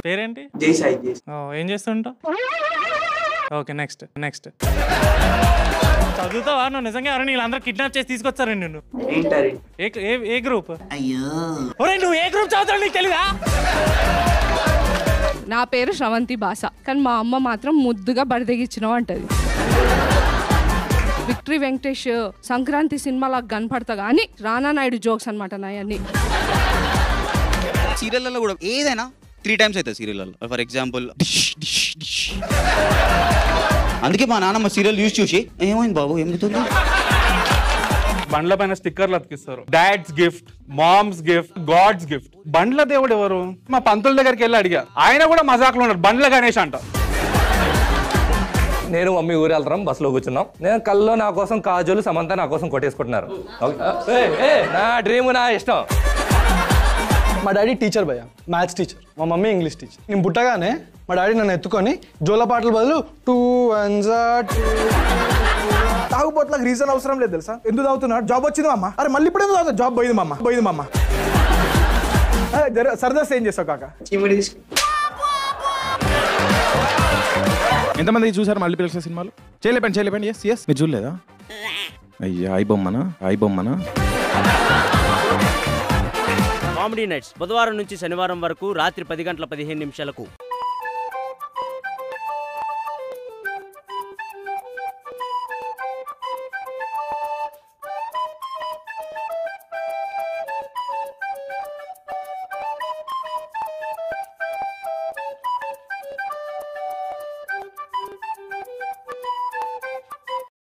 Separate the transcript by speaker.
Speaker 1: పేరేంటి?
Speaker 2: జై సాయి.
Speaker 1: ఏం చేస్తుంటావు? ఓకే, నెక్స్ట్ చదువుతావా నువ్వు? నిజంగా ఎవరైనా వీళ్ళందరూ కిడ్నాప్ చేసి తీసుకొచ్చారండి నిన్ను. ఏ గ్రూప్? ఒరేయ్ నువ్వు ఏ గ్రూప్ చదువుతావు నీకు తెలీదా?
Speaker 3: నా పేరు శ్రవంతి బాస, కానీ మా అమ్మ మాత్రం ముద్దుగా బడిదెగిచ్చినావు అంటది. విక్టరీ వెంకటేష్ సంక్రాంతి సినిమాలా కనపడతా కానీ రానా నాయుడు జోక్స్ అనమాట నాయన్ని.
Speaker 4: సీరియల్లో కూడా ఏదైనా 3 times అవుతుంది సీరియల్లో. ఫర్ ఎగ్జాంపుల్ అందుకే మా నాన్నమ్మ సీరియల్ చూసి ఏమైంది బాబు ఎందుకు
Speaker 5: బండ్ల పైన స్టిక్కర్లు అతికిస్తారు. Dad's gift, mom's gift, god's gift. బండ్ల దేవుడు ఎవరు? మా పంతుల దగ్గరికి వెళ్ళి అడిగా, ఆయన కూడా మజాక్లో ఉన్నారు, బండ్ల గణేష్ అంట.
Speaker 6: నేను మమ్మీ ఊరు వెళ్తాం, బస్సులో కూర్చున్నాం. నేను కల్లో నా కోసం కాజోలు సమంత నా కోసం కొట్టేసుకుంటున్నారు. నా డ్రీమ్, నా ఇష్టం.
Speaker 7: మా డాడీ టీచర్ భయ్య, మ్యాథ్స్ టీచర్. మా మమ్మీ ఇంగ్లీష్ టీచర్. నేను పుట్టగానే మా డాడీ నన్ను ఎత్తుకొని జోల పాటల బదులు 2 1 తాగుబోట్లకు రీజన్ అవసరం లేదు తెలుసా? ఎందుకు తాగుతున్నాడు? జాబ్ వచ్చింది అమ్మ. అరే మళ్ళీ ఇప్పుడు ఎందుకు తాగుతా? జాబ్ పోయింది మమ్మ. సరదా ఏం చేస్తావు కాక?
Speaker 8: ఎంతమంది చూసారు మల్టీప్లెక్స్ సినిమాలు? చేయలేపండి. ఎస్ మీరు చూడలేదా? అయ్యా ఐ బొమ్మనా.
Speaker 9: కామెడీ నైట్స్ బుధవారం నుంచి శనివారం వరకు రాత్రి 10 గంటల 15 నిమిషాలకు.